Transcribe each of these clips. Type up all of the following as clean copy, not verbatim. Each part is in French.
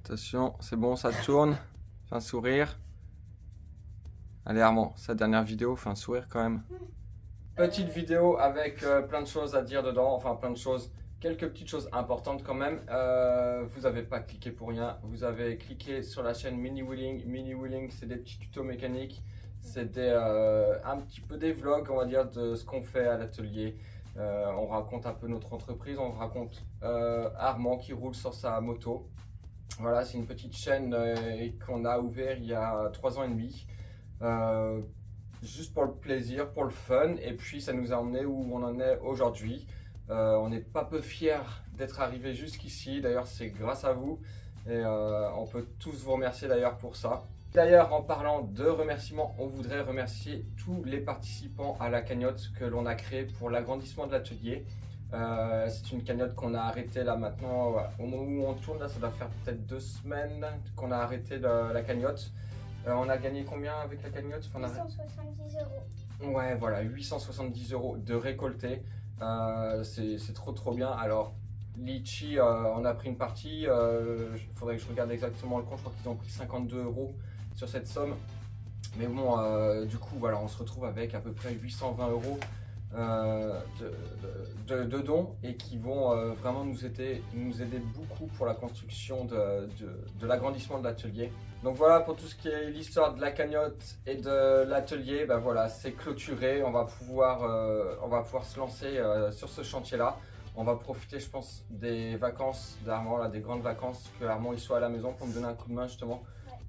Attention, c'est bon, ça tourne. Fais un sourire. Allez Armand, sa dernière vidéo, fais un sourire quand même. Petite vidéo avec plein de choses à dire dedans, enfin plein de choses, quelques petites choses importantes quand même. Vous n'avez pas cliqué pour rien, vous avez cliqué sur la chaîne Mini Wheeling. Mini Wheeling, c'est des petits tutos mécaniques, c'est un petit peu des vlogs, on va dire, de ce qu'on fait à l'atelier. On raconte un peu notre entreprise, on raconte Armand qui roule sur sa moto. Voilà, c'est une petite chaîne qu'on a ouvert il y a 3 ans et demi. Juste pour le plaisir, pour le fun, et puis ça nous a emmené où on en est aujourd'hui. On n'est pas peu fiers d'être arrivé jusqu'ici, d'ailleurs c'est grâce à vous, et on peut tous vous remercier d'ailleurs pour ça. D'ailleurs, en parlant de remerciements, on voudrait remercier tous les participants à la cagnotte que l'on a créée pour l'agrandissement de l'atelier. C'est une cagnotte qu'on a arrêtée là maintenant, voilà. Au moment où on tourne là, ça doit faire peut-être 2 semaines qu'on a arrêté la cagnotte. On a gagné combien avec la cagnotte? 870 €. Ouais, voilà, 870 € de récolté. C'est trop bien. Alors, Litchi, on a pris une partie. Il faudrait que je regarde exactement le compte. Je crois qu'ils ont pris 52 € sur cette somme. Mais bon, du coup, voilà, on se retrouve avec à peu près 820 € de dons et qui vont vraiment nous aider beaucoup pour la construction de l'agrandissement de l'atelier. Donc voilà pour tout ce qui est l'histoire de la cagnotte et de l'atelier, ben voilà, c'est clôturé, on va pouvoir se lancer sur ce chantier-là. On va profiter, je pense, des vacances d'Armand, là, des grandes vacances, que Armand il soit à la maison pour me donner un coup de main justement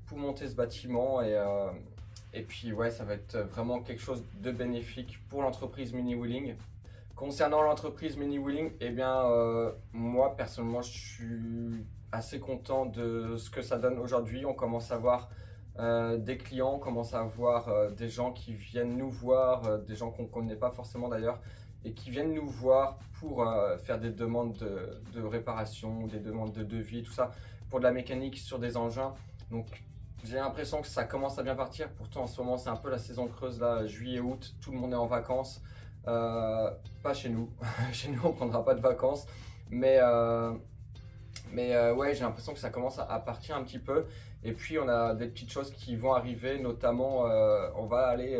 pour monter ce bâtiment et puis ouais, ça va être vraiment quelque chose de bénéfique pour l'entreprise Mini Wheeling. Concernant l'entreprise Mini Wheeling, eh bien moi personnellement je suis assez content de ce que ça donne aujourd'hui. On commence à voir des clients, on commence à voir des gens qui viennent nous voir, des gens qu'on ne connaît pas forcément d'ailleurs, et qui viennent nous voir pour faire des demandes de réparation, des demandes de devis, tout ça, pour de la mécanique sur des engins. Donc j'ai l'impression que ça commence à bien partir. Pourtant en ce moment c'est un peu la saison creuse là, juillet-août, tout le monde est en vacances. Pas chez nous, chez nous on prendra pas de vacances, mais ouais, j'ai l'impression que ça commence à partir un petit peu. Et puis on a des petites choses qui vont arriver, notamment on va aller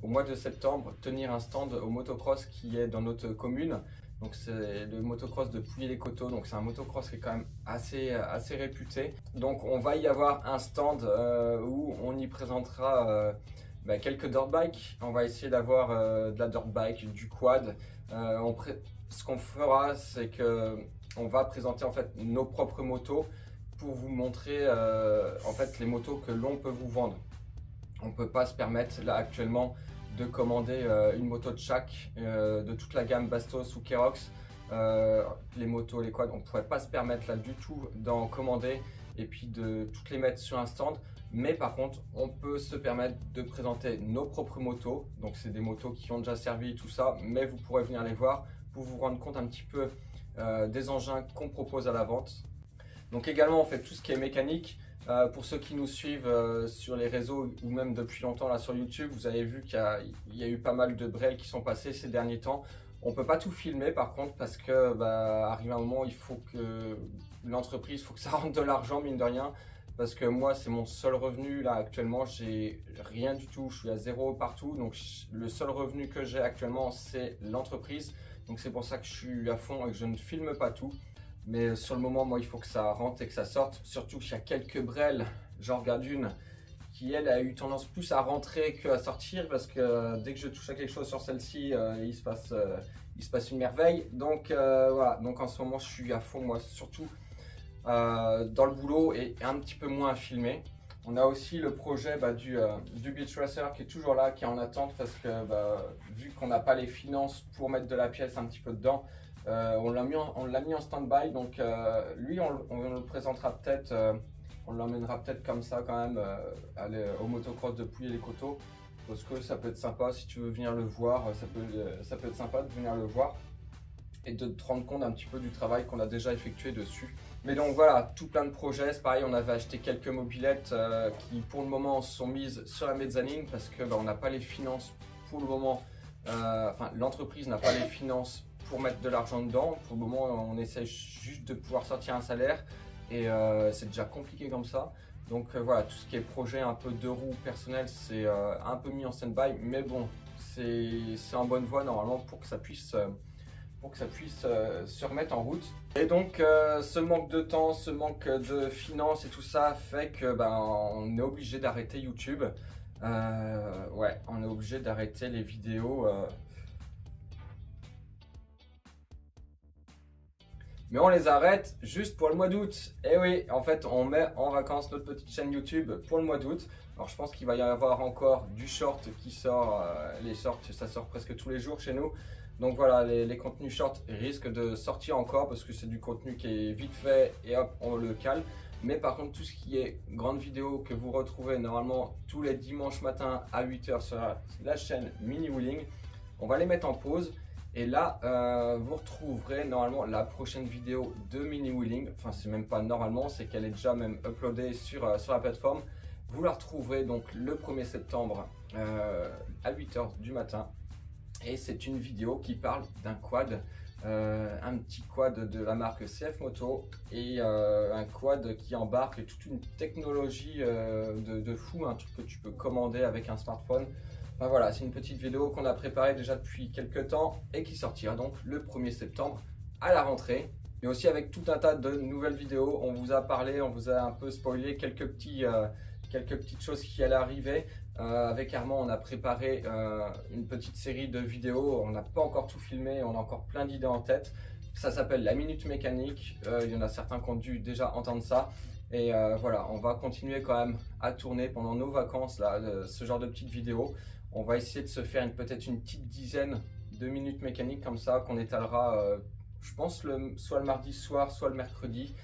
au mois de septembre tenir un stand au motocross qui est dans notre commune. Donc c'est le motocross de Pouilly-les-Coteaux, donc c'est un motocross qui est quand même assez réputé. Donc on va y avoir un stand où on y présentera quelques dirt bikes. On va essayer d'avoir de la dirt bike, du quad. Ce qu'on fera, c'est que on va présenter en fait nos propres motos pour vous montrer en fait les motos que l'on peut vous vendre. On ne peut pas se permettre là actuellement de commander une moto de chaque, de toute la gamme Bastos ou Kerox. Les motos, les quads, on ne pourrait pas se permettre là du tout d'en commander et puis de toutes les mettre sur un stand. Mais par contre, on peut se permettre de présenter nos propres motos. Donc c'est des motos qui ont déjà servi tout ça, mais vous pourrez venir les voir pour vous rendre compte un petit peu des engins qu'on propose à la vente. Donc également on fait tout ce qui est mécanique. Pour ceux qui nous suivent sur les réseaux ou même depuis longtemps là sur YouTube, vous avez vu qu'il y a eu pas mal de brels qui sont passés ces derniers temps. On ne peut pas tout filmer par contre parce que arrive un moment il faut que l'entreprise, faut que ça rentre de l'argent mine de rien. Parce que moi c'est mon seul revenu là actuellement, j'ai rien du tout, je suis à zéro partout. Donc le seul revenu que j'ai actuellement c'est l'entreprise. Donc c'est pour ça que je suis à fond et que je ne filme pas tout. Mais sur le moment, moi, il faut que ça rentre et que ça sorte. Surtout qu'il y a quelques brels, j'en regarde une qui, elle, a eu tendance plus à rentrer qu'à sortir. Parce que dès que je touche à quelque chose sur celle-ci, il se passe une merveille. Donc voilà, donc en ce moment, je suis à fond, moi, surtout dans le boulot et un petit peu moins à filmer. On a aussi le projet du Beach Racer qui est toujours là, qui est en attente. Parce que vu qu'on n'a pas les finances pour mettre de la pièce un petit peu dedans, on l'a mis en stand-by, donc lui on le présentera peut-être, on l'emmènera peut-être comme ça quand même aller au motocross de Pouilly-les-Coteaux, parce que ça peut être sympa si tu veux venir le voir, ça peut être sympa de venir le voir et de te rendre compte un petit peu du travail qu'on a déjà effectué dessus. Mais donc voilà, tout plein de projets, c'est pareil, on avait acheté quelques mobylettes qui pour le moment sont mises sur la mezzanine parce que on n'a pas les finances pour le moment, enfin l'entreprise n'a pas les finances pour mettre de l'argent dedans. Pour le moment, on essaie juste de pouvoir sortir un salaire. et c'est déjà compliqué comme ça. Donc voilà, tout ce qui est projet un peu 2 roues personnel, c'est un peu mis en stand-by, mais bon, c'est en bonne voie normalement pour que ça puisse se remettre en route. Et donc ce manque de temps, ce manque de finances et tout ça fait que on est obligé d'arrêter YouTube. Ouais, on est obligé d'arrêter les vidéos. Mais on les arrête juste pour le mois d'août. Et oui, en fait, on met en vacances notre petite chaîne YouTube pour le mois d'août. Alors, je pense qu'il va y avoir encore du short qui sort. Les shorts, ça sort presque tous les jours chez nous. Donc voilà, les contenus shorts risquent de sortir encore parce que c'est du contenu qui est vite fait et hop, on le cale. Mais par contre, tout ce qui est grande vidéo que vous retrouvez normalement tous les dimanches matins à 8 h sur la chaîne Mini Wheeling, on va les mettre en pause. Et là, vous retrouverez normalement la prochaine vidéo de Mini Wheeling. Enfin, c'est même pas normalement, c'est qu'elle est déjà même uploadée sur la plateforme. Vous la retrouverez donc le 1er septembre à 8 h du matin. Et c'est une vidéo qui parle d'un quad, un petit quad de la marque CF Moto et un quad qui embarque toute une technologie de fou, un truc que tu peux commander avec un smartphone. Voilà, c'est une petite vidéo qu'on a préparée déjà depuis quelques temps et qui sortira donc le 1er septembre à la rentrée. Et aussi avec tout un tas de nouvelles vidéos, on vous a parlé, on vous a un peu spoilé quelques petites choses qui allaient arriver. Avec Armand, on a préparé une petite série de vidéos, on n'a pas encore tout filmé, on a encore plein d'idées en tête. Ça s'appelle la Minute Mécanique, il y en a certains qui ont dû déjà entendre ça. Et voilà, on va continuer quand même à tourner pendant nos vacances là, ce genre de petites vidéos. On va essayer de se faire peut-être une petite dizaine de minutes mécaniques comme ça qu'on étalera, je pense, soit le mardi soir, soit le mercredi.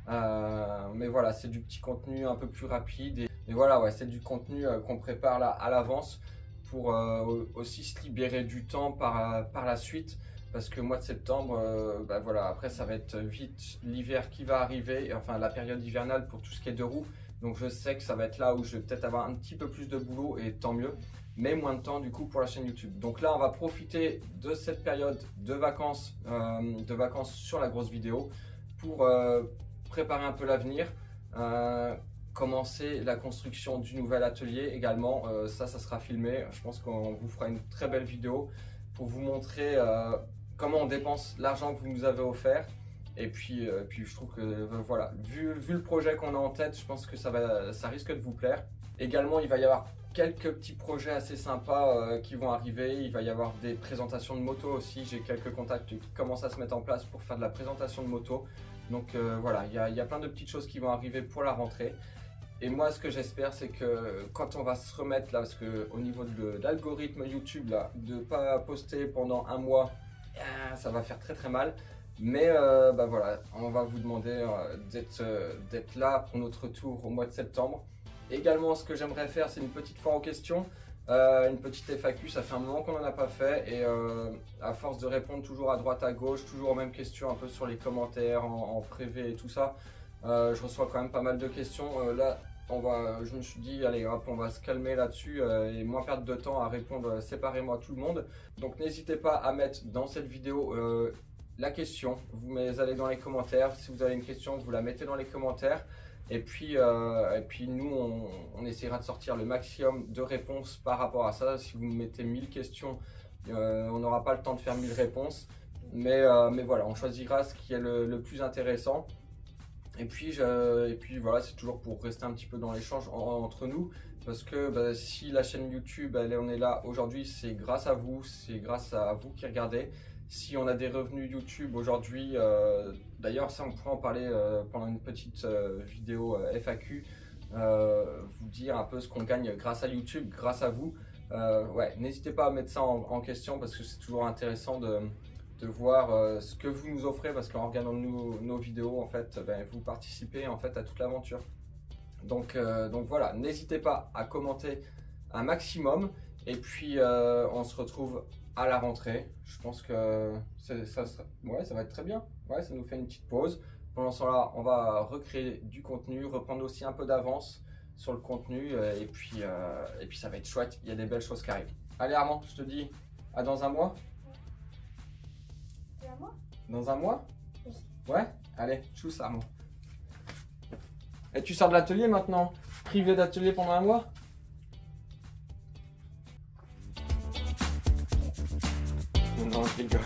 Mais voilà, c'est du petit contenu un peu plus rapide. Et voilà, ouais, c'est du contenu qu'on prépare là à l'avance pour aussi se libérer du temps par la suite. Parce que mois de septembre, voilà, après ça va être vite l'hiver qui va arriver, enfin la période hivernale pour tout ce qui est 2 roues. Donc je sais que ça va être là où je vais peut-être avoir un petit peu plus de boulot et tant mieux. Mais moins de temps du coup pour la chaîne YouTube. Donc là on va profiter de cette période de vacances sur la grosse vidéo pour préparer un peu l'avenir, commencer la construction du nouvel atelier également. Ça sera filmé, je pense qu'on vous fera une très belle vidéo pour vous montrer comment on dépense l'argent que vous nous avez offert. Et puis je trouve que voilà, vu le projet qu'on a en tête, je pense que ça risque de vous plaire. Également, il va y avoir quelques petits projets assez sympas qui vont arriver. Il va y avoir des présentations de moto aussi. J'ai quelques contacts qui commencent à se mettre en place pour faire de la présentation de moto. Donc voilà, il y a plein de petites choses qui vont arriver pour la rentrée. Et moi, ce que j'espère, c'est que quand on va se remettre là, parce qu'au niveau de l'algorithme YouTube, là, de ne pas poster pendant un mois, ça va faire très très mal. Mais voilà, on va vous demander d'être là pour notre retour au mois de septembre. Également, ce que j'aimerais faire, c'est une petite foire aux questions, une petite FAQ. Ça fait un moment qu'on n'en a pas fait et à force de répondre toujours à droite à gauche, toujours aux mêmes questions un peu sur les commentaires, en privé et tout ça, je reçois quand même pas mal de questions. Là, je me suis dit, allez hop, on va se calmer là-dessus et moins perdre de temps à répondre séparément à tout le monde. Donc n'hésitez pas à mettre dans cette vidéo la question, vous allez dans les commentaires. Si vous avez une question, vous la mettez dans les commentaires. Et puis nous, on essaiera de sortir le maximum de réponses par rapport à ça. Si vous me mettez 1000 questions, on n'aura pas le temps de faire 1000 réponses. Mais voilà, on choisira ce qui est le plus intéressant. Et puis voilà, c'est toujours pour rester un petit peu dans l'échange entre nous. Parce que si la chaîne YouTube, on est là aujourd'hui, c'est grâce à vous qui regardez. Si on a des revenus YouTube aujourd'hui, d'ailleurs ça on pourra en parler pendant une petite vidéo FAQ, vous dire un peu ce qu'on gagne grâce à YouTube, grâce à vous. Ouais, n'hésitez pas à mettre ça en question parce que c'est toujours intéressant de voir ce que vous nous offrez, parce qu'en regardant nos vidéos, en fait, vous participez en fait à toute l'aventure. Donc voilà, n'hésitez pas à commenter un maximum et puis on se retrouve à la rentrée. Je pense que ça va être très bien. Ouais, ça nous fait une petite pause. Pendant ce temps-là, on va recréer du contenu, reprendre aussi un peu d'avance sur le contenu et puis ça va être chouette. Il y a des belles choses qui arrivent. Allez Armand, je te dis à dans un mois. Dans un mois? Dans un mois? Oui. Ouais? Allez, tchuss Armand. Et tu sors de l'atelier maintenant? Privé d'atelier pendant un mois? Non, je rigole.